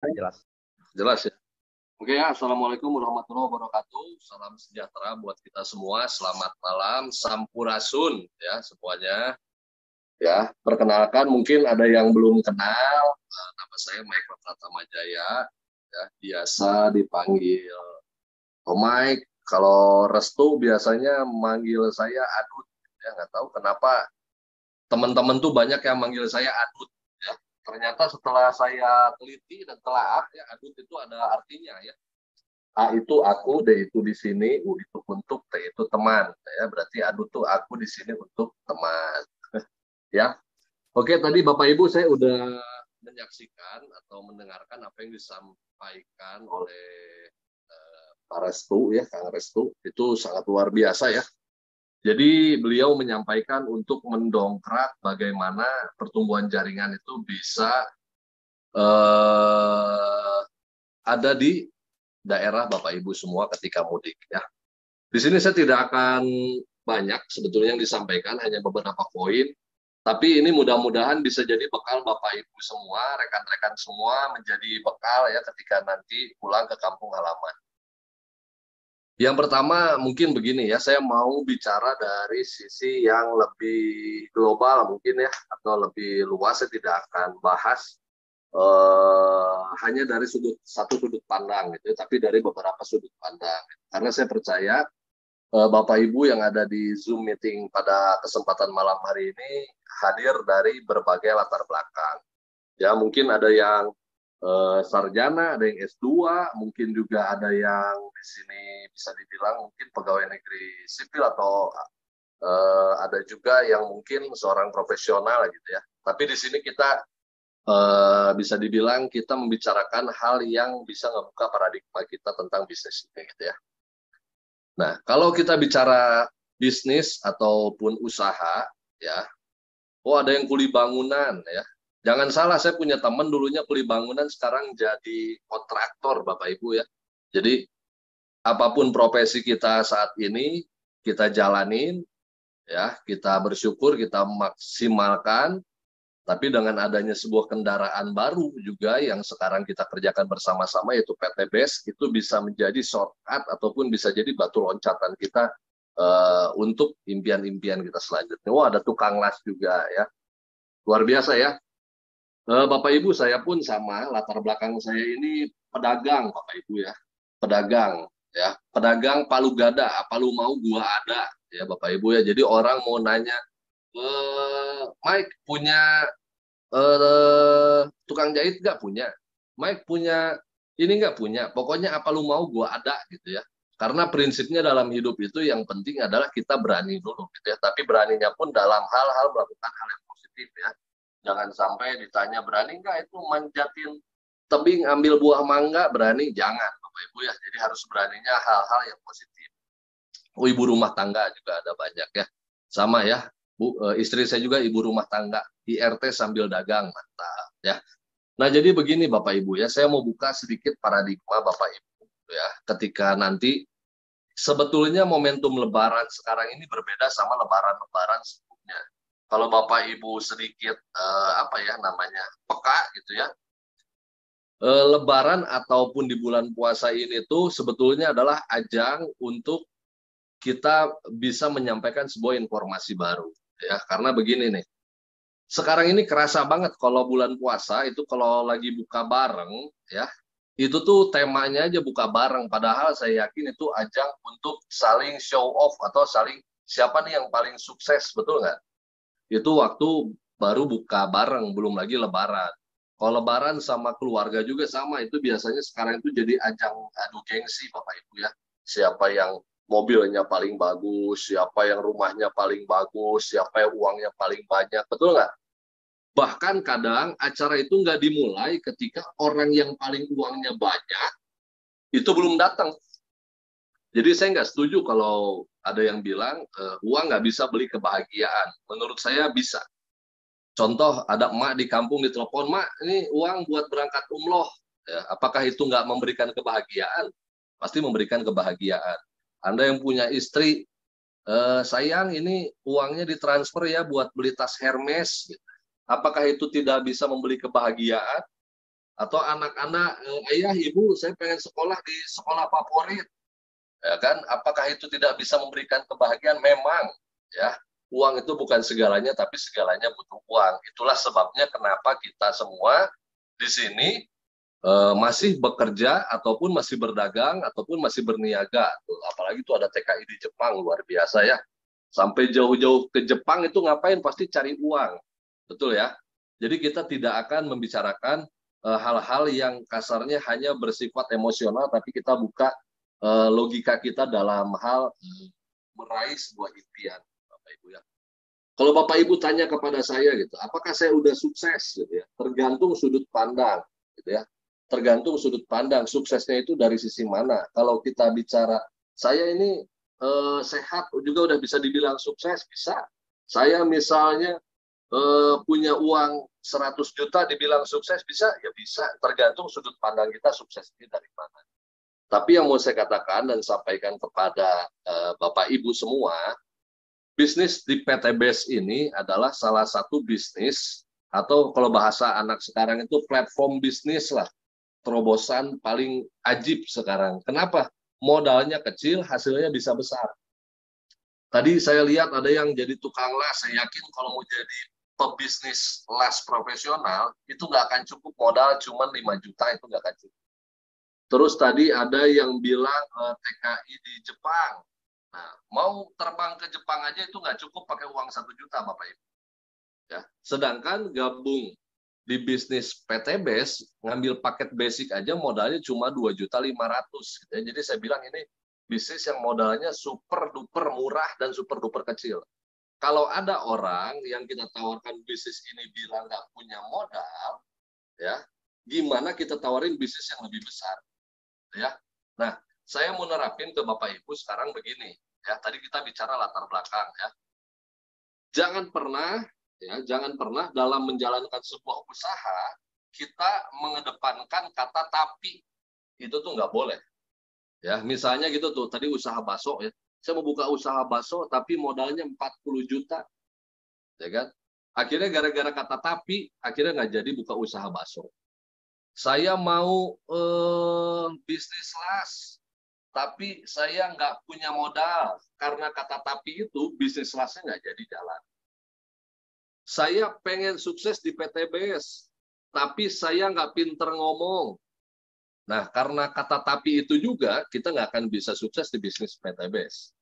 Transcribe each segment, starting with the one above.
Jelas. Jelas ya. Oke ya, Assalamualaikum warahmatullahi wabarakatuh. Salam sejahtera buat kita semua. Selamat malam, Sampurasun ya semuanya. Ya, perkenalkan mungkin ada yang belum kenal. Nama saya Mike Pratama Jaya. Ya, biasa dipanggil Mike. Kalau Restu biasanya manggil saya Adut. Ya, nggak tahu kenapa teman-teman tuh banyak yang manggil saya Adut. Ya, ternyata setelah saya teliti dan telaah, ya Adut itu ada artinya ya. A itu aku, D itu di sini, U itu untuk, T itu teman. Ya, berarti adu tuh aku di sini untuk teman. Ya, oke tadi Bapak Ibu saya udah menyaksikan atau mendengarkan apa yang disampaikan oleh Pak Restu ya, Kang Restu itu sangat luar biasa ya. Jadi beliau menyampaikan untuk mendongkrak bagaimana pertumbuhan jaringan itu bisa eh, ada di daerah Bapak Ibu semua ketika mudik ya. Di sini saya tidak akan banyak sebetulnya yang disampaikan, hanya beberapa poin. Tapi ini mudah-mudahan bisa jadi bekal Bapak Ibu semua, rekan-rekan semua menjadi bekal ya ketika nanti pulang ke kampung halaman. Yang pertama mungkin begini ya, saya mau bicara dari sisi yang lebih global mungkin ya, atau lebih luas. Saya tidak akan bahas hanya dari satu sudut pandang gitu, tapi dari beberapa sudut pandang. Karena saya percaya Bapak Ibu yang ada di Zoom meeting pada kesempatan malam hari ini hadir dari berbagai latar belakang. Ya, mungkin ada yang sarjana, ada yang S2, mungkin juga ada yang di sini bisa dibilang mungkin pegawai negeri sipil atau ada juga yang mungkin seorang profesional gitu ya. Tapi di sini kita bisa dibilang kita membicarakan hal yang bisa ngebuka paradigma kita tentang bisnis ini gitu ya. Nah, kalau kita bicara bisnis ataupun usaha, ya, oh ada yang kuli bangunan, ya. Jangan salah, saya punya teman dulunya kuli bangunan, sekarang jadi kontraktor, Bapak Ibu ya. Jadi apapun profesi kita saat ini, kita jalanin, ya, kita bersyukur, kita maksimalkan. Tapi dengan adanya sebuah kendaraan baru juga yang sekarang kita kerjakan bersama-sama yaitu PT BES, itu bisa menjadi shortcut ataupun bisa jadi batu loncatan kita untuk impian-impian kita selanjutnya. Wah, ada tukang las juga ya. Luar biasa ya. Bapak Ibu, saya pun sama, latar belakang saya ini pedagang, Bapak Ibu ya. Pedagang ya. Pedagang palu gada, apa lu mau gua ada ya Bapak Ibu ya. Jadi orang mau nanya, Mike punya tukang jahit nggak punya, Mike punya ini nggak punya, pokoknya apa lu mau gue ada gitu ya. Karena prinsipnya dalam hidup itu yang penting adalah kita berani dulu gitu ya, tapi beraninya pun dalam hal-hal melakukan hal yang positif ya. Jangan sampai ditanya berani nggak itu manjatin tebing ambil buah mangga, berani jangan Bapak Ibu ya. Jadi harus beraninya hal-hal yang positif. Oh, ibu rumah tangga juga ada banyak ya, sama ya Bu, istri saya juga ibu rumah tangga, IRT sambil dagang, mantap ya. Nah, jadi begini Bapak Ibu ya, saya mau buka sedikit paradigma Bapak Ibu ya, ketika nanti sebetulnya momentum Lebaran sekarang ini berbeda sama Lebaran-Lebaran sebelumnya. Kalau Bapak Ibu sedikit apa ya namanya peka gitu ya, Lebaran ataupun di bulan puasa ini tuh sebetulnya adalah ajang untuk kita bisa menyampaikan sebuah informasi baru ya, karena begini nih. Sekarang ini kerasa banget kalau bulan puasa itu kalau lagi buka bareng ya, itu tuh temanya aja buka bareng. Padahal saya yakin itu ajang untuk saling show off atau saling siapa nih yang paling sukses, betul nggak? Itu waktu baru buka bareng, belum lagi Lebaran. Kalau Lebaran sama keluarga juga sama, itu biasanya sekarang itu jadi ajang adu gengsi Bapak Ibu ya. Siapa yang mobilnya paling bagus, siapa yang rumahnya paling bagus, siapa yang uangnya paling banyak, betul nggak? Bahkan kadang acara itu nggak dimulai ketika orang yang paling uangnya banyak itu belum datang. Jadi saya nggak setuju kalau ada yang bilang uang nggak bisa beli kebahagiaan. Menurut saya bisa. Contoh ada emak di kampung ditelepon, mak ini uang buat berangkat umroh. Ya, apakah itu nggak memberikan kebahagiaan? Pasti memberikan kebahagiaan. Anda yang punya istri, sayang ini uangnya ditransfer ya buat beli tas Hermes. Apakah itu tidak bisa membeli kebahagiaan? Atau anak-anak, ayah, ibu, saya pengen sekolah di sekolah favorit. Ya kan? Apakah itu tidak bisa memberikan kebahagiaan? Memang, ya. Uang itu bukan segalanya, tapi segalanya butuh uang. Itulah sebabnya kenapa kita semua di sini masih bekerja, ataupun masih berdagang, ataupun masih berniaga. Apalagi itu ada TKI di Jepang, luar biasa ya. Sampai jauh-jauh ke Jepang itu ngapain? Pasti cari uang. Betul ya? Jadi kita tidak akan membicarakan hal-hal yang kasarnya hanya bersifat emosional, tapi kita buka logika kita dalam hal meraih sebuah impian, Bapak Ibu ya. Kalau Bapak Ibu tanya kepada saya gitu, apakah saya udah sukses gitu ya? Tergantung sudut pandang gitu ya. Tergantung sudut pandang, suksesnya itu dari sisi mana. Kalau kita bicara saya ini sehat juga udah bisa dibilang sukses, bisa. Saya misalnya punya uang 100 juta dibilang sukses, bisa? Ya bisa. Tergantung sudut pandang kita sukses ini dari mana. Tapi yang mau saya katakan dan sampaikan kepada Bapak Ibu semua, bisnis di PT BES ini adalah salah satu bisnis, atau kalau bahasa anak sekarang itu platform bisnis lah, terobosan paling ajib sekarang. Kenapa? Modalnya kecil, hasilnya bisa besar. Tadi saya lihat ada yang jadi tukang las, saya yakin kalau mau jadi pebisnis las profesional, itu nggak akan cukup modal, cuma 5 juta itu nggak akan cukup. Terus tadi ada yang bilang TKI di Jepang. Nah, mau terbang ke Jepang aja itu nggak cukup pakai uang 1 juta, Bapak Ibu. Ya. Sedangkan gabung di bisnis PT BES, ngambil paket basic aja modalnya cuma 2.500.000. Gitu ya. Jadi saya bilang ini bisnis yang modalnya super duper murah dan super duper kecil. Kalau ada orang yang kita tawarkan bisnis ini bilang nggak punya modal, ya, gimana kita tawarin bisnis yang lebih besar? Ya. Nah, saya mau nerapin ke Bapak Ibu sekarang begini, ya. Tadi kita bicara latar belakang, ya. Jangan pernah dalam menjalankan sebuah usaha kita mengedepankan kata tapi. Itu tuh nggak boleh. Ya, misalnya gitu tuh, tadi usaha bakso ya. Saya mau buka usaha bakso tapi modalnya 40 juta. Ya kan? Akhirnya gara-gara kata tapi, akhirnya nggak jadi buka usaha bakso. Saya mau bisnis las, tapi saya nggak punya modal. Karena kata tapi itu, bisnis lasnya nggak jadi jalan. Saya pengen sukses di PT BES, tapi saya nggak pinter ngomong. Nah, karena kata tapi itu juga, kita nggak akan bisa sukses di bisnis PT BES.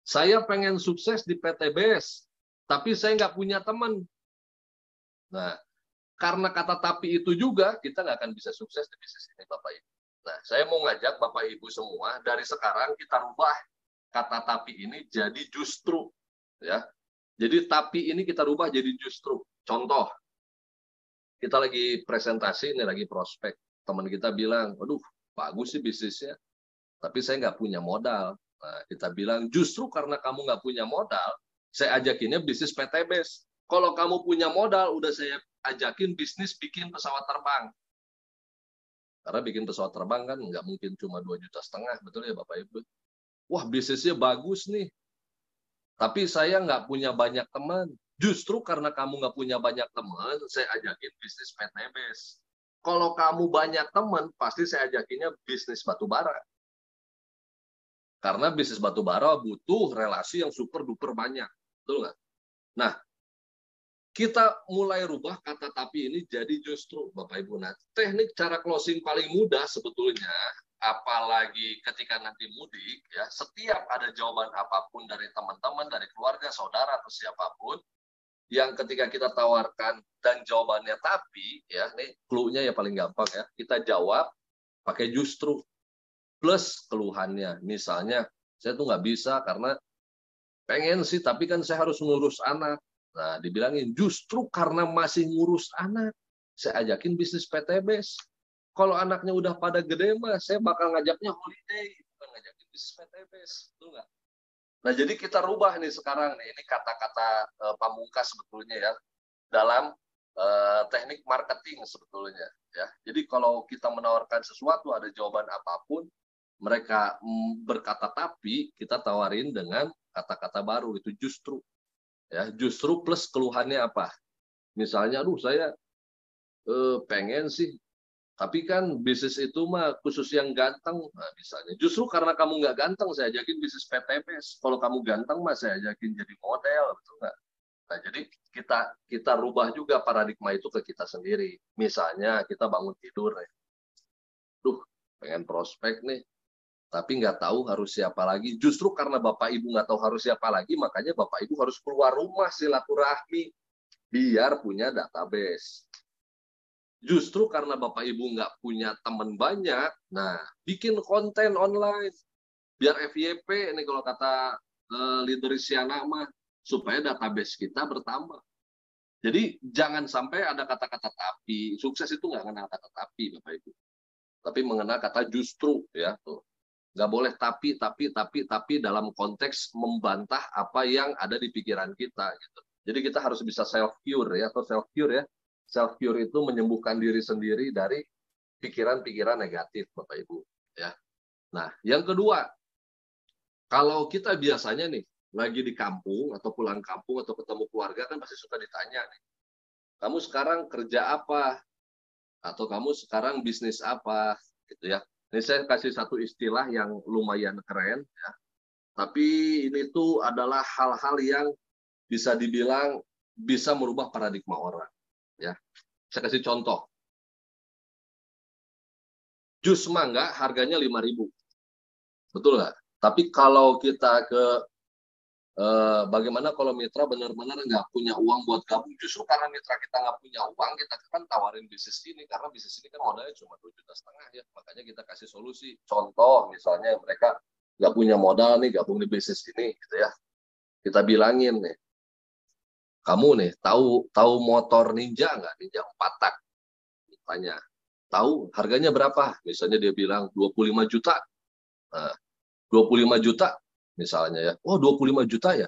Saya pengen sukses di PT BES, tapi saya nggak punya teman. Nah, karena kata tapi itu juga, kita nggak akan bisa sukses di bisnis ini, Bapak Ibu. Nah, saya mau ngajak Bapak Ibu semua, dari sekarang kita rubah kata tapi ini jadi justru. Ya. Jadi tapi ini kita rubah jadi justru. Contoh, kita lagi presentasi, ini lagi prospek. Teman kita bilang, aduh, bagus sih bisnisnya, tapi saya nggak punya modal. Nah, kita bilang, justru karena kamu nggak punya modal, saya ajakinnya bisnis PT BES. Kalau kamu punya modal, udah saya ajakin bisnis bikin pesawat terbang. Karena bikin pesawat terbang kan nggak mungkin cuma 2,5 juta, betul ya Bapak Ibu? Wah, bisnisnya bagus nih. Tapi saya nggak punya banyak teman. Justru karena kamu nggak punya banyak teman, saya ajakin bisnis PT BES. Kalau kamu banyak teman, pasti saya ajakinnya bisnis batu bara. Karena bisnis batu bara butuh relasi yang super duper banyak. Betul nggak? Nah, kita mulai rubah kata tapi ini jadi justru, Bapak Ibu. Nah, teknik cara closing paling mudah sebetulnya, apalagi ketika nanti mudik, ya, setiap ada jawaban apapun dari teman-teman, dari keluarga, saudara, atau siapapun, yang ketika kita tawarkan dan jawabannya tapi, ya, ini clue-nya ya paling gampang ya, kita jawab pakai justru plus keluhannya. Misalnya, saya tuh nggak bisa karena pengen sih, tapi kan saya harus ngurus anak. Nah, dibilangin justru karena masih ngurus anak, saya ajakin bisnis PT BES. Kalau anaknya udah pada gede mah, saya bakal ngajaknya holiday, bukan ngajakin bisnis PT BES, betul nggak? Nah, jadi kita rubah nih sekarang nih, ini kata-kata pamungkas sebetulnya ya dalam teknik marketing sebetulnya ya. Jadi kalau kita menawarkan sesuatu ada jawaban apapun, mereka berkata tapi, kita tawarin dengan kata-kata baru itu justru. Ya, justru plus keluhannya apa? Misalnya, aduh saya pengen sih Tapi kan bisnis itu mah khusus yang ganteng, nah, misalnya. Justru karena kamu nggak ganteng, saya ajakin bisnis PTBS. Kalau kamu ganteng mah saya ajakin jadi model, betul nggak? Nah, jadi kita rubah juga paradigma itu ke kita sendiri. Misalnya kita bangun tidur, ya. Duh, pengen prospek nih, tapi nggak tahu harus siapa lagi. Justru karena Bapak Ibu nggak tahu harus siapa lagi, makanya Bapak Ibu harus keluar rumah silaturahmi, biar punya database. Justru karena Bapak Ibu nggak punya teman banyak, nah bikin konten online, biar FYP ini kalau kata leader Isyana mah, supaya database kita bertambah. Jadi jangan sampai ada kata-kata tapi. Sukses itu nggak kenal kata tapi, Bapak Ibu. Tapi mengenal kata justru, ya. Tuh. Nggak boleh tapi dalam konteks membantah apa yang ada di pikiran kita. Gitu. Jadi kita harus bisa self-cure, ya, atau self-cure, ya. Self-cure itu menyembuhkan diri sendiri dari pikiran-pikiran negatif, Bapak Ibu. Ya. Nah, yang kedua, kalau kita biasanya nih, lagi di kampung, atau pulang kampung, atau ketemu keluarga, kan pasti suka ditanya nih, kamu sekarang kerja apa? Atau kamu sekarang bisnis apa? Gitu ya. Ini saya kasih satu istilah yang lumayan keren, ya. Tapi ini tuh adalah hal-hal yang bisa dibilang bisa merubah paradigma orang. Ya. Saya kasih contoh. Jus mangga harganya 5.000. Betul nggak? Tapi kalau kita ke bagaimana kalau mitra benar-benar nggak punya uang buat gabung, justru karena mitra kita nggak punya uang, kita kan tawarin bisnis ini, karena bisnis ini kan modalnya cuma 2,5 juta, ya. Makanya kita kasih solusi. Contoh, misalnya mereka nggak punya modal nih, gabung di bisnis ini, gitu ya. Kita bilangin nih, kamu nih tahu motor Ninja nggak? Ninja 4 tak. Tanya, tahu harganya berapa? Misalnya dia bilang 25 juta. Nah, 25 juta misalnya, ya. Oh, 25 juta ya.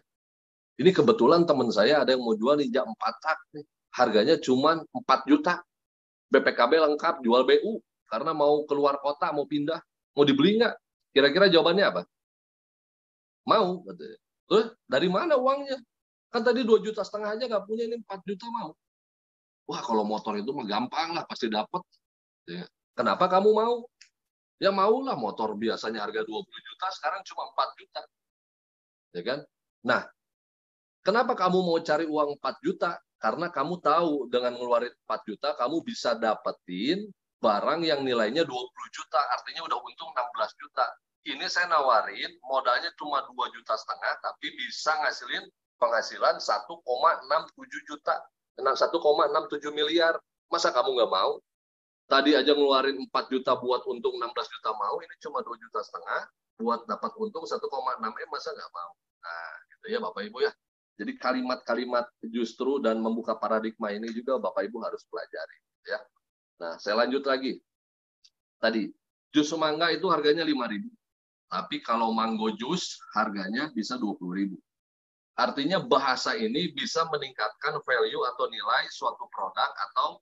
Ini kebetulan teman saya ada yang mau jual Ninja 4 tak nih. Harganya cuma 4 juta. BPKB lengkap, jual BU. Karena mau keluar kota, mau pindah. Mau dibeli nggak? Kira-kira jawabannya apa? Mau. Dari mana uangnya? Kan tadi 2,5 juta aja nggak punya, ini 4 juta mau. Wah, kalau motor itu mah gampang lah, pasti dapat. Ya. Kenapa kamu mau? Ya maulah, motor biasanya harga 20 juta, sekarang cuma 4 juta. Ya kan? Nah, kenapa kamu mau cari uang 4 juta? Karena kamu tahu dengan ngeluarin 4 juta, kamu bisa dapetin barang yang nilainya 20 juta. Artinya udah untung 16 juta. Ini saya nawarin, modalnya cuma 2,5 juta, tapi bisa ngasilin penghasilan 1,67 juta. 1,67 miliar. Masa kamu nggak mau? Tadi aja ngeluarin 4 juta buat untung 16 juta mau, ini cuma 2,5 juta buat dapat untung 1,6 M, masa nggak mau? Nah, gitu ya Bapak Ibu, ya. Jadi kalimat-kalimat justru dan membuka paradigma ini juga Bapak Ibu harus pelajari, ya. Nah, saya lanjut lagi. Tadi, jus mangga itu harganya 5.000. Tapi kalau mango jus harganya bisa 20.000. Artinya bahasa ini bisa meningkatkan value atau nilai suatu produk atau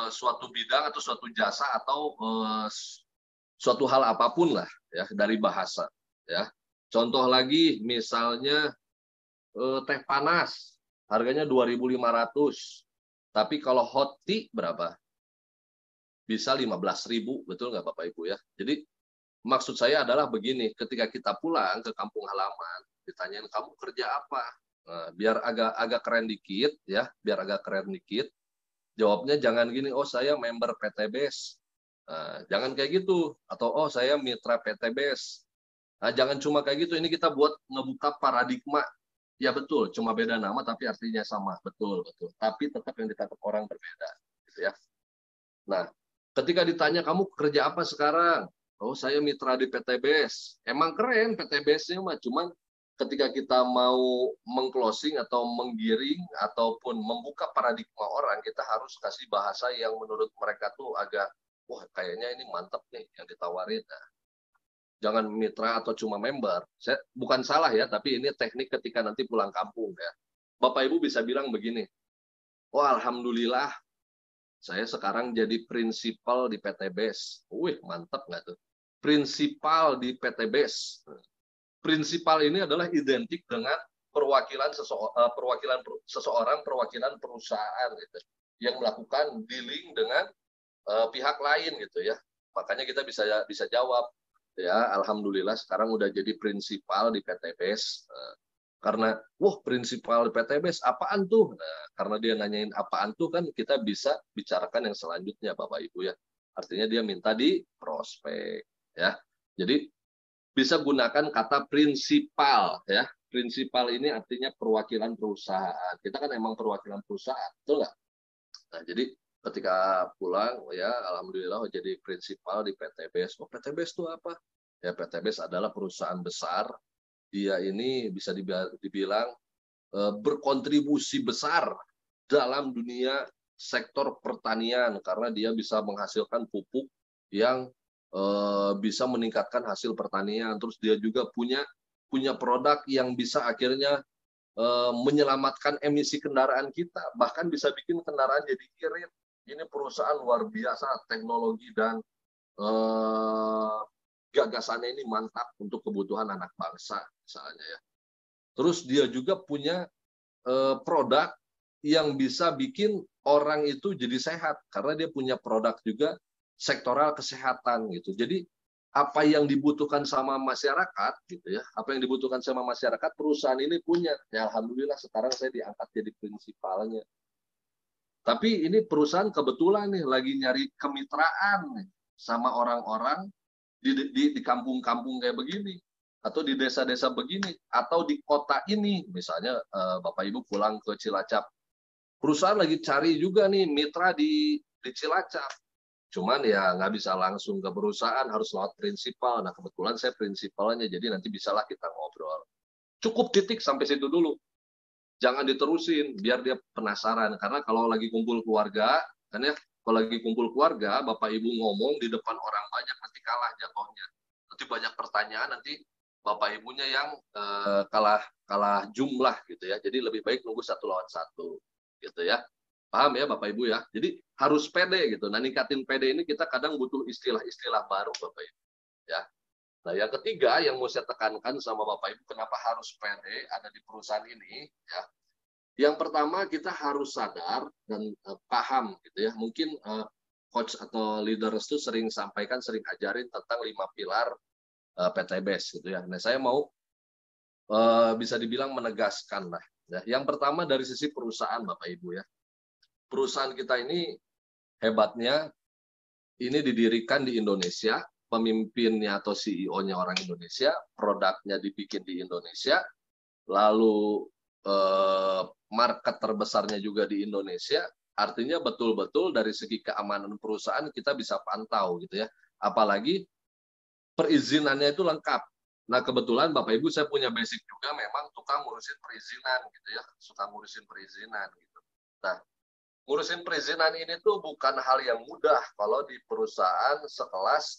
suatu bidang atau suatu jasa atau suatu hal apapun lah, ya, dari bahasa, ya. Contoh lagi misalnya teh panas harganya 2.500, tapi kalau hot tea berapa? Bisa 15.000, betul nggak Bapak Ibu, ya? Jadi maksud saya adalah begini, ketika kita pulang ke kampung halaman, ditanyain kamu kerja apa? Nah, biar agak keren dikit, ya, biar agak keren dikit. Jawabnya jangan gini, oh saya member PTBS. Nah, jangan kayak gitu. Atau oh saya mitra PTBS. Nah, jangan cuma kayak gitu. Ini kita buat ngebuka paradigma. Ya betul, cuma beda nama tapi artinya sama. Betul, betul. Tapi tetap yang ditangkap orang berbeda. Gitu ya. Nah, ketika ditanya kamu kerja apa sekarang? Oh saya mitra di PTBS. Emang keren PTBS-nya mah. Cuman ketika kita mau mengclosing atau menggiring ataupun membuka paradigma orang, kita harus kasih bahasa yang menurut mereka tuh agak, wah kayaknya ini mantap nih yang ditawarin. Nah, jangan mitra atau cuma member. Bukan salah ya, tapi ini teknik ketika nanti pulang kampung, ya. Bapak Ibu bisa bilang begini, oh alhamdulillah saya sekarang jadi prinsipal di PTBS. Wih mantap nggak tuh? Prinsipal di PTBS. Prinsipal ini adalah identik dengan perwakilan seseorang, perwakilan perusahaan, gitu, yang melakukan dealing dengan pihak lain gitu ya. Makanya kita bisa jawab ya, alhamdulillah sekarang udah jadi prinsipal di PTBS. Karena wah, prinsipal di PTBS apaan tuh? Nah, karena dia nanyain apaan tuh, kan kita bisa bicarakan yang selanjutnya Bapak Ibu ya. Artinya dia minta di prospek ya. Jadi bisa gunakan kata prinsipal ya. Prinsipal ini artinya perwakilan perusahaan. Kita kan emang perwakilan perusahaan, betul nggak? Nah, jadi ketika pulang, ya alhamdulillah jadi prinsipal di PTBS. Oh, PTBS itu apa? Ya, PTBS adalah perusahaan besar. Dia ini bisa dibilang berkontribusi besar dalam dunia sektor pertanian karena dia bisa menghasilkan pupuk yang bisa meningkatkan hasil pertanian. Terus dia juga punya produk yang bisa akhirnya menyelamatkan emisi kendaraan kita, bahkan bisa bikin kendaraan jadi irit. Ini perusahaan luar biasa, teknologi dan gagasannya ini mantap untuk kebutuhan anak bangsa misalnya ya. Terus dia juga punya produk yang bisa bikin orang itu jadi sehat karena dia punya produk juga sektoral kesehatan gitu. Jadi apa yang dibutuhkan sama masyarakat gitu ya, apa yang dibutuhkan sama masyarakat perusahaan ini punya. Ya alhamdulillah sekarang saya diangkat jadi prinsipalnya. Tapi ini perusahaan kebetulan nih lagi nyari kemitraan nih sama orang-orang di kampung-kampung kayak begini, atau di desa-desa begini, atau di kota ini. Misalnya Bapak Ibu pulang ke Cilacap, perusahaan lagi cari juga nih mitra di Cilacap. Cuman ya nggak bisa langsung ke perusahaan, harus lewat prinsipal. Nah kebetulan saya prinsipalnya, jadi nanti bisalah kita ngobrol. Cukup titik sampai situ dulu. Jangan diterusin, biar dia penasaran. Karena kalau lagi kumpul keluarga, kan ya, kalau lagi kumpul keluarga, Bapak Ibu ngomong di depan orang banyak, nanti kalah jatuhnya. Nanti banyak pertanyaan, nanti Bapak Ibunya yang kalah jumlah gitu ya. Jadi lebih baik nunggu 1 lawan 1 gitu ya. Paham ya Bapak Ibu ya? Jadi harus pede gitu. Nah, ningkatin pede ini kita kadang butuh istilah-istilah baru Bapak Ibu ya. Nah, yang ketiga yang mau saya tekankan sama Bapak Ibu, kenapa harus pede ada di perusahaan ini ya. Yang pertama kita harus sadar dan paham gitu ya. Mungkin coach atau leaders itu sering sampaikan, sering ajarin tentang 5 pilar PTBS gitu ya. Nah, saya mau bisa dibilang menegaskan lah. Ya. Yang pertama dari sisi perusahaan Bapak Ibu ya. Perusahaan kita ini hebatnya ini didirikan di Indonesia, pemimpinnya atau CEO-nya orang Indonesia, produknya dibikin di Indonesia, lalu market terbesarnya juga di Indonesia. Artinya betul-betul dari segi keamanan perusahaan kita bisa pantau gitu ya. Apalagi perizinannya itu lengkap. Nah kebetulan Bapak Ibu saya punya basic juga, memang tukang ngurusin perizinan gitu ya, suka ngurusin perizinan gitu. Nah, ngurusin perizinan ini tuh bukan hal yang mudah kalau di perusahaan sekelas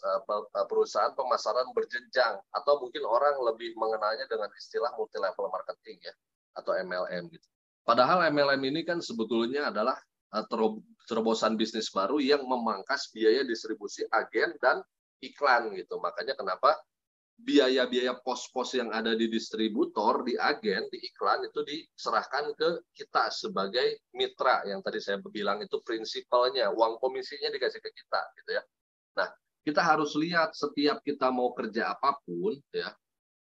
perusahaan pemasaran berjenjang, atau mungkin orang lebih mengenalnya dengan istilah multi level marketing ya, atau MLM gitu. Padahal MLM ini kan sebetulnya adalah terobosan bisnis baru yang memangkas biaya distribusi agen dan iklan gitu. Makanya kenapa biaya-biaya pos-pos yang ada di distributor, di agen, di iklan itu diserahkan ke kita sebagai mitra yang tadi saya bilang itu prinsipalnya, uang komisinya dikasih ke kita gitu ya. Nah, kita harus lihat setiap kita mau kerja apapun ya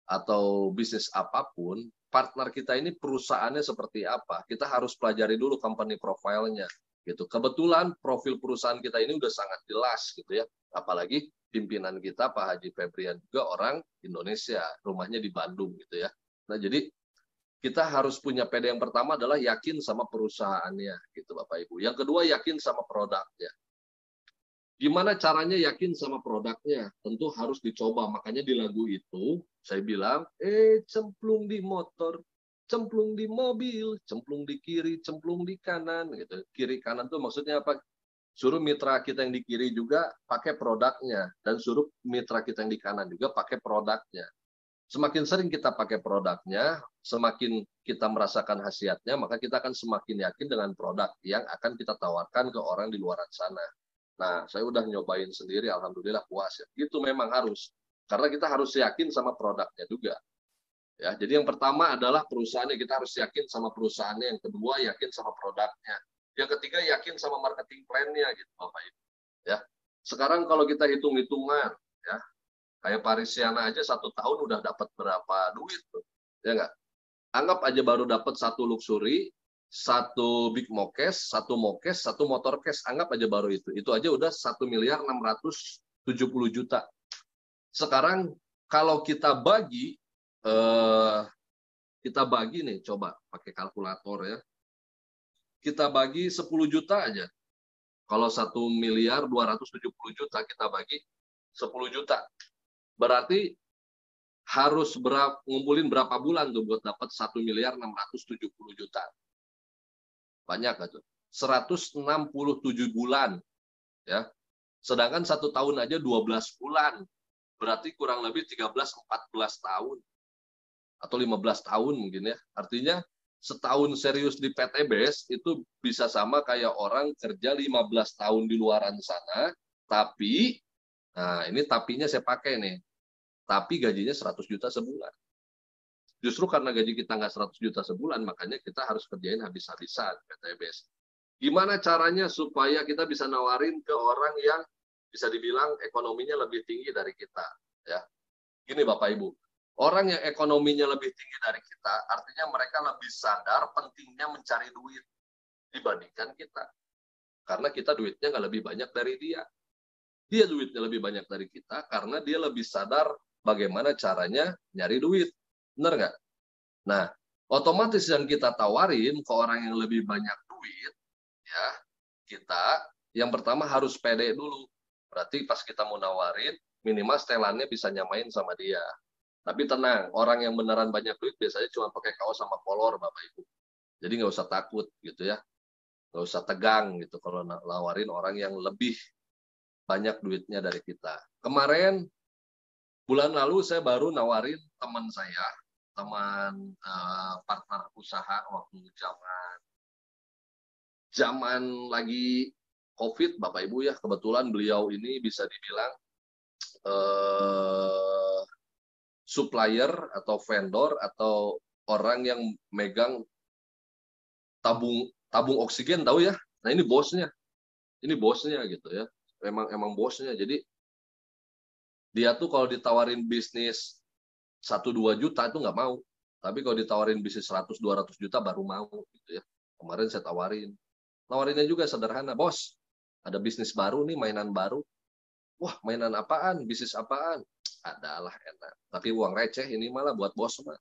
atau bisnis apapun, partner kita ini perusahaannya seperti apa. Kita harus pelajari dulu company profile-nya gitu. Kebetulan profil perusahaan kita ini udah sangat jelas gitu ya. Apalagi pimpinan kita Pak Haji Febrian juga orang Indonesia, rumahnya di Bandung gitu ya. Nah, jadi kita harus punya PD yang pertama adalah yakin sama perusahaannya gitu Bapak Ibu. Yang kedua yakin sama produknya. Gimana caranya yakin sama produknya? Tentu harus dicoba. Makanya di lagu itu saya bilang, cemplung di motor, cemplung di mobil, cemplung di kiri, cemplung di kanan gitu. Kiri kanan tuh maksudnya apa? Suruh mitra kita yang di kiri juga pakai produknya, dan suruh mitra kita yang di kanan juga pakai produknya. Semakin sering kita pakai produknya, semakin kita merasakan khasiatnya, maka kita akan semakin yakin dengan produk yang akan kita tawarkan ke orang di luar sana. Nah, saya udah nyobain sendiri, alhamdulillah puas ya. Itu memang harus, karena kita harus yakin sama produknya juga. Ya, jadi yang pertama adalah perusahaannya, kita harus yakin sama perusahaannya. Yang kedua yakin sama produknya. Yang ketiga yakin sama marketing plan-nya gitu Bapak Ibu. ya. Sekarang kalau kita hitung-hitungan, ya, kayak Parisiana aja 1 tahun udah dapat berapa duit tuh, ya nggak? Anggap aja baru dapat satu luxury, satu big mokes, satu motor cash, anggap aja baru itu aja udah 1.670.000.000. Sekarang kalau kita bagi nih, coba pakai kalkulator ya, kita bagi 10 juta aja. Kalau 1.270.000.000 kita bagi 10 juta, berarti harus ngumpulin berapa bulan tuh buat dapat 1.670.000.000. Banyak gak tuh? 167 bulan, ya. Sedangkan 1 tahun aja 12 bulan. Berarti kurang lebih 13-14 tahun. Atau 15 tahun mungkin ya. Artinya setahun serius di PTBS itu bisa sama kayak orang kerja 15 tahun di luaran sana, tapi, nah ini tapinya saya pakai nih, tapi gajinya 100 juta sebulan. Justru karena gaji kita nggak 100 juta sebulan, makanya kita harus kerjain habis-habisan PTBS. Gimana caranya supaya kita bisa nawarin ke orang yang bisa dibilang ekonominya lebih tinggi dari kita? Ya, gini Bapak Ibu, orang yang ekonominya lebih tinggi dari kita, artinya mereka lebih sadar pentingnya mencari duit dibandingkan kita. Karena kita duitnya nggak lebih banyak dari dia. Dia duitnya lebih banyak dari kita karena dia lebih sadar bagaimana caranya nyari duit. Benar nggak? Nah, otomatis yang kita tawarin ke orang yang lebih banyak duit, ya, kita yang pertama harus pede dulu. Berarti pas kita mau nawarin, minimal setelannya bisa nyamain sama dia. Tapi tenang, orang yang beneran banyak duit biasanya cuma pakai kaos sama kolor, Bapak Ibu. Jadi nggak usah takut gitu ya. Nggak usah tegang gitu kalau nawarin orang yang lebih banyak duitnya dari kita. Kemarin, bulan lalu saya baru nawarin teman saya, teman partner usaha waktu zaman lagi COVID, Bapak Ibu ya, kebetulan beliau ini bisa dibilang supplier atau vendor atau orang yang megang tabung oksigen, tahu ya. Nah ini bosnya gitu ya. Emang bosnya. Jadi dia tuh kalau ditawarin bisnis 1-2 juta itu nggak mau. Tapi kalau ditawarin bisnis 100-200 juta baru mau gitu ya. Kemarin saya tawarin. Nawarinnya juga sederhana, bos. Ada bisnis baru nih, mainan baru. Wah, mainan apaan? Bisnis apaan? Adalah enak. Tapi uang receh ini malah buat bos mah.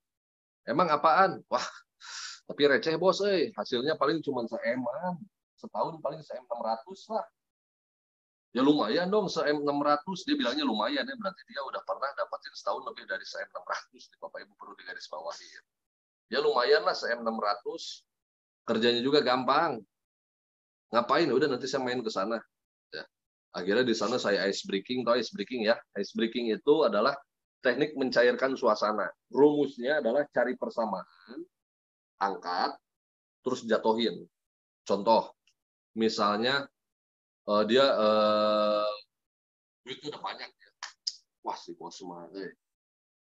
Emang apaan? Wah, tapi receh bos, hasilnya paling cuma se-M-an. Setahun paling se-M600 lah. Ya lumayan dong, se-M600. Dia bilangnya lumayan ya, berarti dia udah pernah dapatin setahun lebih dari se-M600. Bapak Ibu perlu digarisbawahi. Ya lumayan lah se-M600. Kerjanya juga gampang. Ngapain? Udah nanti saya main ke sana. Ya. Akhirnya di sana saya ice breaking, tahu ice breaking ya? Ice breaking itu adalah teknik mencairkan suasana. Rumusnya adalah cari persamaan, angkat, terus jatuhin. Contoh, misalnya dia duitnya udah banyak. Ya. Wah si bos mah,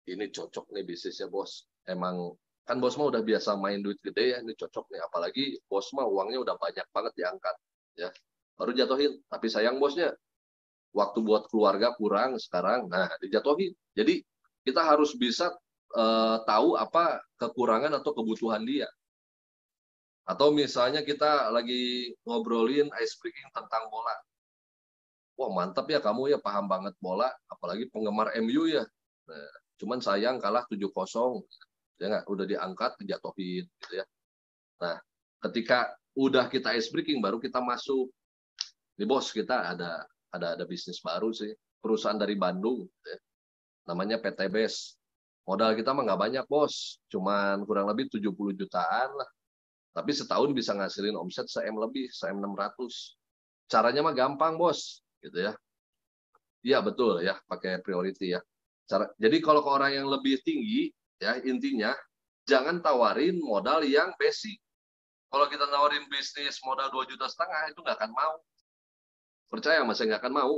ini cocok nih bisnisnya bos. Emang kan bos mah udah biasa main duit gede ya, ini cocok nih. Apalagi bos mah uangnya udah banyak banget diangkat. Ya, baru jatuhin. Tapi sayang bosnya, waktu buat keluarga kurang sekarang, nah dijatuhin. Jadi kita harus bisa tahu apa kekurangan atau kebutuhan dia. Atau misalnya kita lagi ngobrolin ice breaking tentang bola. Wah mantap ya kamu ya, paham banget bola, apalagi penggemar MU ya. Nah, cuman sayang kalah 7-0. Ya nggak, udah diangkat, dijatuhin gitu ya. Nah, ketika udah kita ice breaking baru kita masuk. Nih bos, kita ada bisnis baru sih, perusahaan dari Bandung gitu ya. Namanya PTBS. Modal kita mah nggak banyak bos, cuman kurang lebih 70 jutaan lah. Tapi setahun bisa ngasilin omset se-M lebih, se-M600. Caranya mah gampang bos, gitu ya. Iya betul ya, pakai priority ya. Jadi kalau ke orang yang lebih tinggi, ya intinya jangan tawarin modal yang basic. Kalau kita nawarin bisnis modal 2,5 juta itu nggak akan mau. Percaya mas, saya nggak akan mau.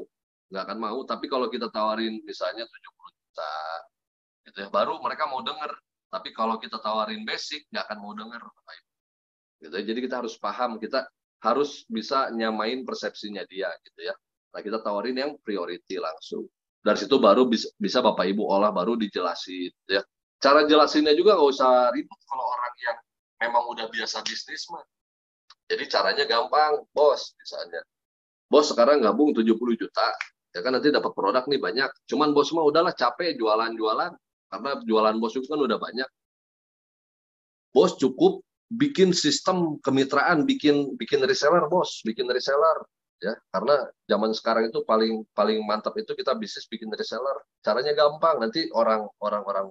Nggak akan mau. Tapi kalau kita tawarin misalnya 70 juta, gitu ya, baru mereka mau denger. Tapi kalau kita tawarin basic, nggak akan mau denger. Gitu ya. Jadi kita harus paham, kita harus bisa nyamain persepsinya dia, gitu ya. Nah, kita tawarin yang priority langsung. Dari situ baru bisa Bapak Ibu olah, baru dijelasin. Ya. Cara jelasinnya juga nggak usah ribet kalau orang yang memang udah biasa bisnis mah. Jadi caranya gampang, bos, misalnya. Bos sekarang gabung 70 juta, ya kan nanti dapat produk nih banyak. Cuman bos mah udahlah capek jualan-jualan, karena jualan bos itu kan udah banyak. Bos cukup bikin sistem kemitraan, bikin reseller, bos, bikin reseller. Ya, karena zaman sekarang itu paling mantap itu kita bisnis bikin reseller. Caranya gampang, nanti orang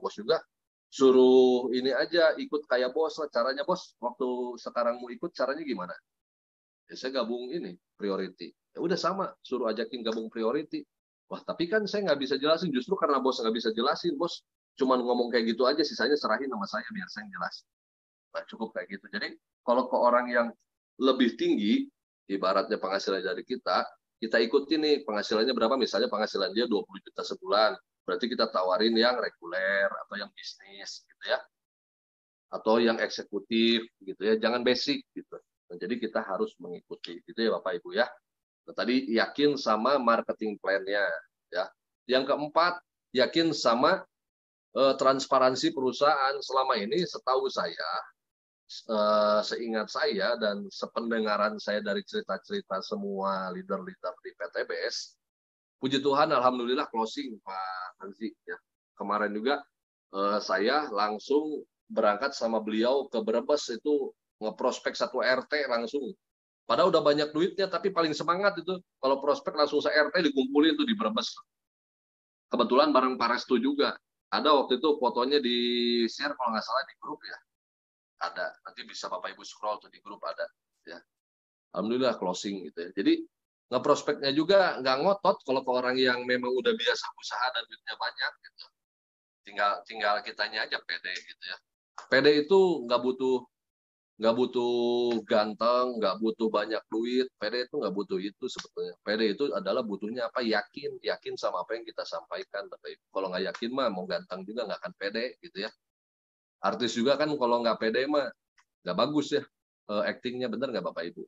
bos juga suruh ini aja ikut kayak bos lah. Caranya bos, waktu sekarang mau ikut caranya gimana? Ya, saya gabung ini priority. Ya udah sama, suruh ajakin gabung priority. Wah, tapi kan saya nggak bisa jelasin, justru karena bos nggak bisa jelasin, bos cuman ngomong kayak gitu aja, sisanya serahin sama saya biar saya jelasin. Nah, cukup kayak gitu. Jadi kalau ke orang yang lebih tinggi, ibaratnya penghasilan dari kita ikutin nih penghasilannya berapa, misalnya penghasilan dia 20 juta sebulan, berarti kita tawarin yang reguler atau yang bisnis gitu ya, atau yang eksekutif gitu ya, jangan basic gitu. Nah, jadi kita harus mengikuti gitu ya Bapak Ibu ya. Nah, tadi yakin sama marketing plan-nya ya. Yang keempat, yakin sama transparansi perusahaan. Selama ini setahu saya, seingat saya dan sependengaran saya dari cerita-cerita semua leader-leader di PTBS, puji Tuhan alhamdulillah closing Pak Hansi ya. Kemarin juga saya langsung berangkat sama beliau ke Brebes itu ngeprospek satu RT langsung. Padahal udah banyak duitnya, tapi paling semangat itu kalau prospek langsung se-RT dikumpulin tuh di Brebes. Kebetulan bareng Pak Restu juga. Ada waktu itu fotonya di share kalau nggak salah di grup ya. Ada. Nanti bisa Bapak Ibu scroll tuh di grup ada. Ya. Alhamdulillah closing gitu ya. Jadi ngeprospeknya juga nggak ngotot kalau ke orang yang memang udah biasa usaha dan duitnya banyak gitu. Tinggal kitanya aja pede gitu ya. Pede itu nggak butuh ganteng, nggak butuh banyak duit. PD itu nggak butuh itu sebetulnya. PD itu adalah butuhnya apa? Yakin sama apa yang kita sampaikan. Kalau nggak yakin mah mau ganteng juga nggak akan pede gitu ya. Artis juga kan kalau nggak pede mah nggak bagus ya. Actingnya bener nggak Bapak Ibu?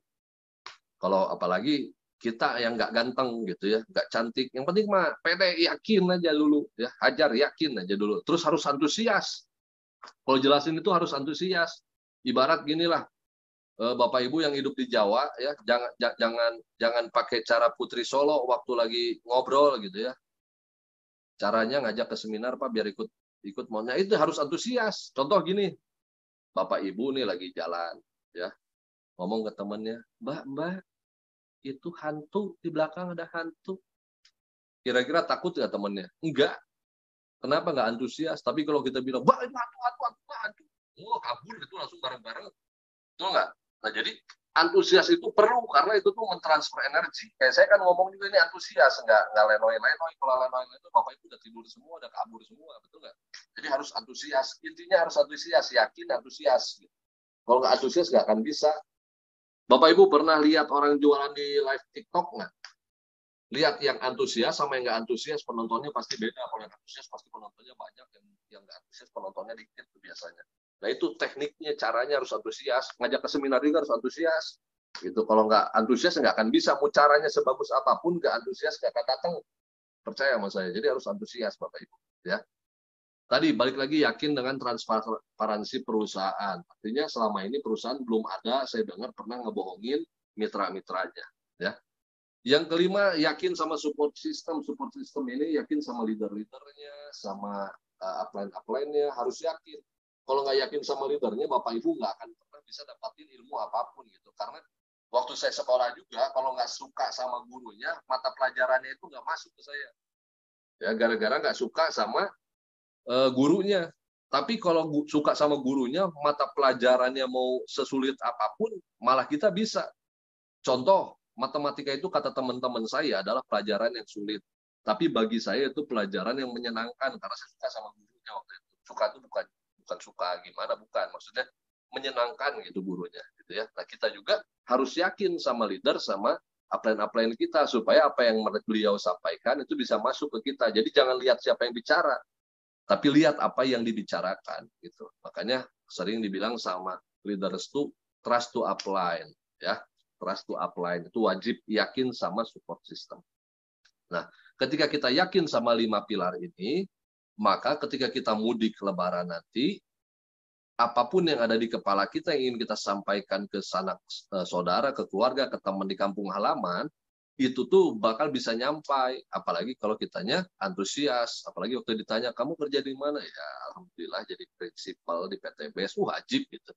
Kalau apalagi kita yang nggak ganteng gitu ya, nggak cantik. Yang penting mah pede, yakin aja dulu ya. Hajar yakin aja dulu. Terus harus antusias. Kalau jelasin itu harus antusias. Ibarat gini lah, Bapak Ibu yang hidup di Jawa ya, jangan pakai cara Putri Solo waktu lagi ngobrol gitu ya. Caranya ngajak ke seminar Pak biar ikut maunya, itu harus antusias. Contoh gini, Bapak Ibu nih lagi jalan ya, ngomong ke temennya, Mbak, itu hantu, di belakang ada hantu. Kira-kira takut nggak temennya? Enggak. Kenapa nggak antusias? Tapi kalau kita bilang, Mbak, itu hantu. Oh, kabur itu langsung bareng-bareng. Betul nggak? Nah, jadi antusias itu perlu karena itu tuh mentransfer energi. Kayak saya kan ngomong juga ini antusias, nggak lenoy-lenoy. Kalau lenoy itu Bapak Ibu udah tidur semua, udah kabur semua, betul nggak? Jadi harus antusias. Intinya harus antusias, yakin antusias. Kalau nggak antusias nggak akan bisa. Bapak Ibu pernah lihat orang jualan di live TikTok nggak? Lihat yang antusias sama yang nggak antusias, penontonnya pasti beda. Kalau yang antusias pasti penontonnya banyak, yang nggak antusias penontonnya dikit biasanya. Nah itu tekniknya, caranya harus antusias. Ngajak ke seminar juga harus antusias. Gitu. Kalau nggak antusias nggak akan bisa. Mau caranya sebagus apapun, nggak antusias nggak akan datang. Percaya sama saya. Jadi harus antusias Bapak Ibu. Ya. Tadi balik lagi yakin dengan transparansi perusahaan. Artinya selama ini perusahaan belum ada, saya dengar pernah ngebohongin mitra-mitranya. Ya. Yang kelima, yakin sama support system. Support system ini yakin sama leader-leadernya, sama upline-upline-nya, harus yakin. Kalau nggak yakin sama leadernya, Bapak Ibu nggak akan pernah bisa dapatin ilmu apapun gitu. Karena waktu saya sekolah juga, kalau nggak suka sama gurunya, mata pelajarannya itu nggak masuk ke saya. Ya, gara-gara nggak suka sama gurunya. Tapi kalau suka sama gurunya, mata pelajarannya mau sesulit apapun, malah kita bisa. Contoh, matematika itu kata teman-teman saya adalah pelajaran yang sulit. Tapi bagi saya itu pelajaran yang menyenangkan karena saya suka sama gurunya waktu itu. Suka itu bukan suka gimana, bukan. Maksudnya menyenangkan gitu gurunya gitu ya. Nah, kita juga harus yakin sama leader sama upline kita supaya apa yang beliau sampaikan itu bisa masuk ke kita. Jadi jangan lihat siapa yang bicara, tapi lihat apa yang dibicarakan gitu. Makanya sering dibilang sama leaders itu trust to upline ya. Trust to upline itu wajib yakin sama support system. Nah, ketika kita yakin sama 5 pilar ini, maka ketika kita mudik Lebaran nanti, apapun yang ada di kepala kita yang ingin kita sampaikan ke sanak saudara, ke keluarga, ke teman di kampung halaman, itu tuh bakal bisa nyampai. Apalagi kalau kitanya antusias. Apalagi waktu ditanya, kamu kerja di mana? Ya, alhamdulillah jadi prinsipal di PTBS. Wajib gitu.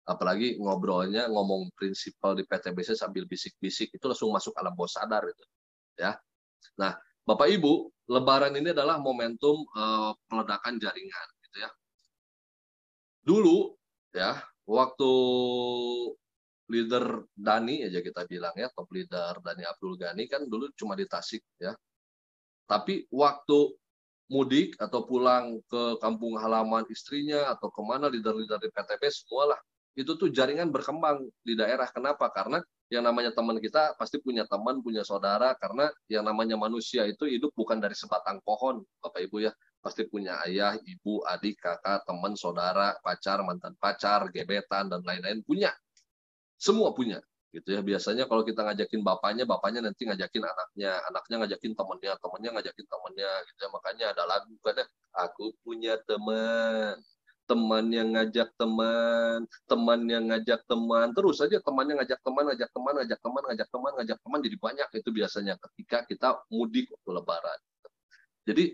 Apalagi ngobrolnya, ngomong prinsipal di PTBS sambil bisik-bisik, itu langsung masuk alam bawah sadar. Gitu. Ya. Nah, Bapak Ibu, Lebaran ini adalah momentum peledakan jaringan. Gitu ya. Dulu, ya, waktu leader Dani aja kita bilang ya, top leader Dani Abdul Ghani kan dulu cuma di Tasik ya. Tapi waktu mudik atau pulang ke kampung halaman istrinya atau kemana leader-leader di PTB semualah itu tuh jaringan berkembang di daerah. Kenapa? Karena yang namanya teman kita pasti punya teman, punya saudara, karena yang namanya manusia itu hidup bukan dari sebatang pohon, Bapak Ibu ya. Pasti punya ayah, ibu, adik, kakak, teman, saudara, pacar, mantan pacar, gebetan, dan lain-lain. Punya. Semua punya gitu ya. Biasanya kalau kita ngajakin bapaknya nanti ngajakin anaknya ngajakin temannya ngajakin temannya gitu ya. Makanya ada lagu kan ya, aku punya teman yang ngajak teman yang ngajak teman, terus saja temannya ngajak teman, ngajak teman, jadi banyak itu biasanya ketika kita mudik waktu Lebaran. Jadi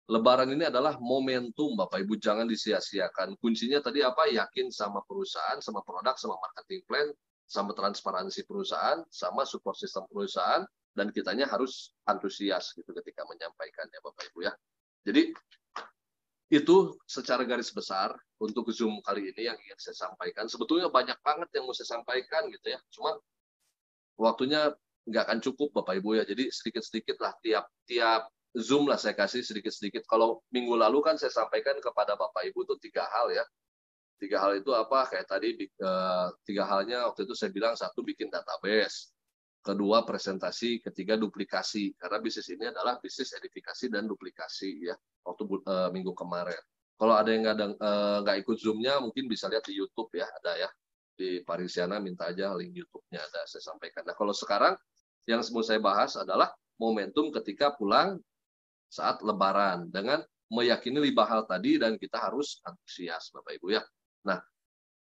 Lebaran ini adalah momentum, Bapak Ibu, jangan disia-siakan. Kuncinya tadi apa? Yakin sama perusahaan, sama produk, sama marketing plan, sama transparansi perusahaan, sama support system perusahaan, dan kitanya harus antusias gitu ketika menyampaikannya, Bapak Ibu ya. Jadi itu secara garis besar untuk Zoom kali ini yang ingin saya sampaikan. Sebetulnya banyak banget yang mau saya sampaikan gitu ya. Cuma waktunya nggak akan cukup, Bapak Ibu ya. Jadi sedikit-sedikit lah tiap Zoom lah saya kasih sedikit-sedikit. Kalau minggu lalu kan saya sampaikan kepada Bapak Ibu tuh 3 hal ya. 3 hal itu apa? Kayak tadi 3 halnya waktu itu saya bilang, 1 bikin database, kedua presentasi, ketiga duplikasi. Karena bisnis ini adalah bisnis edifikasi dan duplikasi ya. Waktu minggu kemarin. Kalau ada yang nggak ikut Zoom-nya, mungkin bisa lihat di YouTube ya, ada ya. Di Parisiana minta aja link YouTube-nya ada saya sampaikan. Nah kalau sekarang yang mau saya bahas adalah momentum ketika pulang saat Lebaran dengan meyakini 5 hal tadi dan kita harus antusias, Bapak Ibu ya. Nah,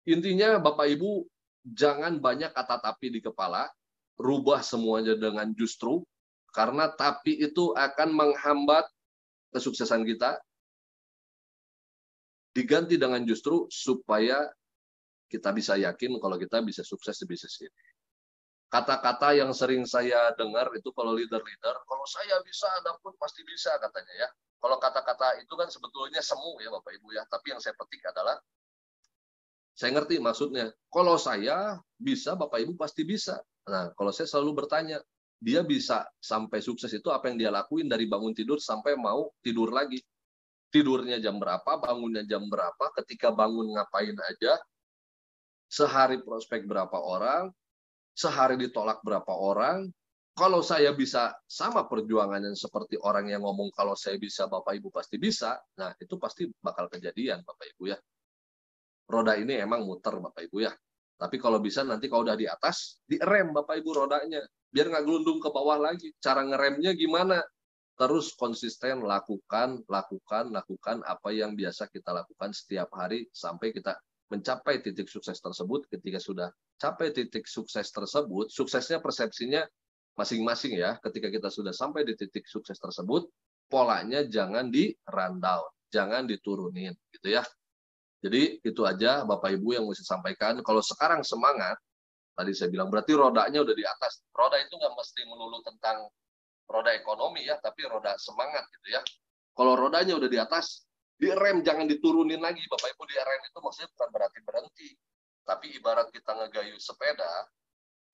intinya Bapak Ibu jangan banyak kata tapi di kepala, rubah semuanya dengan justru, karena tapi itu akan menghambat kesuksesan kita. Diganti dengan justru supaya kita bisa yakin kalau kita bisa sukses di bisnis ini. Kata-kata yang sering saya dengar itu kalau leader-leader, kalau saya bisa, Anda pun pasti bisa katanya ya. Kalau kata-kata itu kan sebetulnya semu ya Bapak Ibu ya, tapi yang saya petik adalah, saya ngerti maksudnya, kalau saya bisa, Bapak Ibu pasti bisa. Nah, kalau saya selalu bertanya, dia bisa sampai sukses itu apa yang dia lakuin dari bangun tidur sampai mau tidur lagi. Tidurnya jam berapa, bangunnya jam berapa, ketika bangun ngapain aja, sehari prospek berapa orang, sehari ditolak berapa orang. Kalau saya bisa sama perjuangannya seperti orang yang ngomong kalau saya bisa, Bapak Ibu pasti bisa, nah itu pasti bakal kejadian, Bapak Ibu ya. Roda ini emang muter, Bapak Ibu ya. Tapi kalau bisa nanti kalau udah di atas, direm Bapak Ibu rodanya. Biar nggak gelundung ke bawah lagi. Cara ngeremnya gimana? Terus konsisten lakukan apa yang biasa kita lakukan setiap hari sampai kita mencapai titik sukses tersebut. Ketika sudah capai titik sukses tersebut, suksesnya persepsinya masing-masing ya. Ketika kita sudah sampai di titik sukses tersebut, polanya jangan di rundown, jangan diturunin gitu ya. Jadi itu aja Bapak Ibu yang mesti sampaikan. Kalau sekarang semangat, tadi saya bilang berarti rodanya udah di atas. Roda itu nggak mesti melulu tentang roda ekonomi ya, tapi roda semangat gitu ya. Kalau rodanya udah di atas, direm, jangan diturunin lagi. Bapak Ibu, direm itu maksudnya bukan berarti berhenti. Tapi ibarat kita ngegayuh sepeda,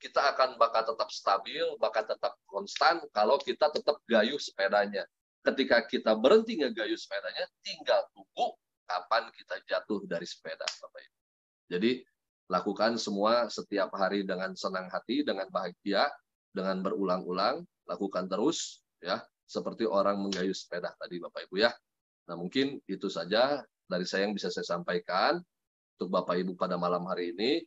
kita akan bakal tetap stabil, bakal tetap konstan kalau kita tetap gayuh sepedanya. Ketika kita berhenti ngegayuh sepedanya, tinggal tunggu kapan kita jatuh dari sepeda, Bapak Ibu. Jadi lakukan semua setiap hari dengan senang hati, dengan bahagia, dengan berulang-ulang, lakukan terus ya, seperti orang menggayuh sepeda tadi Bapak Ibu ya. Nah, mungkin itu saja dari saya yang bisa saya sampaikan untuk Bapak Ibu pada malam hari ini.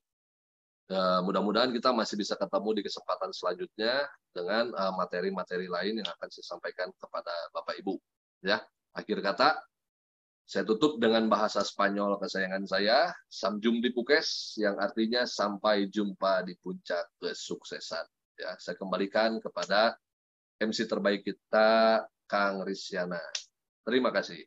Mudah-mudahan kita masih bisa ketemu di kesempatan selanjutnya dengan materi-materi lain yang akan saya sampaikan kepada Bapak Ibu. Ya, akhir kata saya tutup dengan bahasa Spanyol kesayangan saya, Samjung di Pukes, yang artinya sampai jumpa di puncak kesuksesan. Ya, saya kembalikan kepada MC terbaik kita, Kang Risyana. Terima kasih.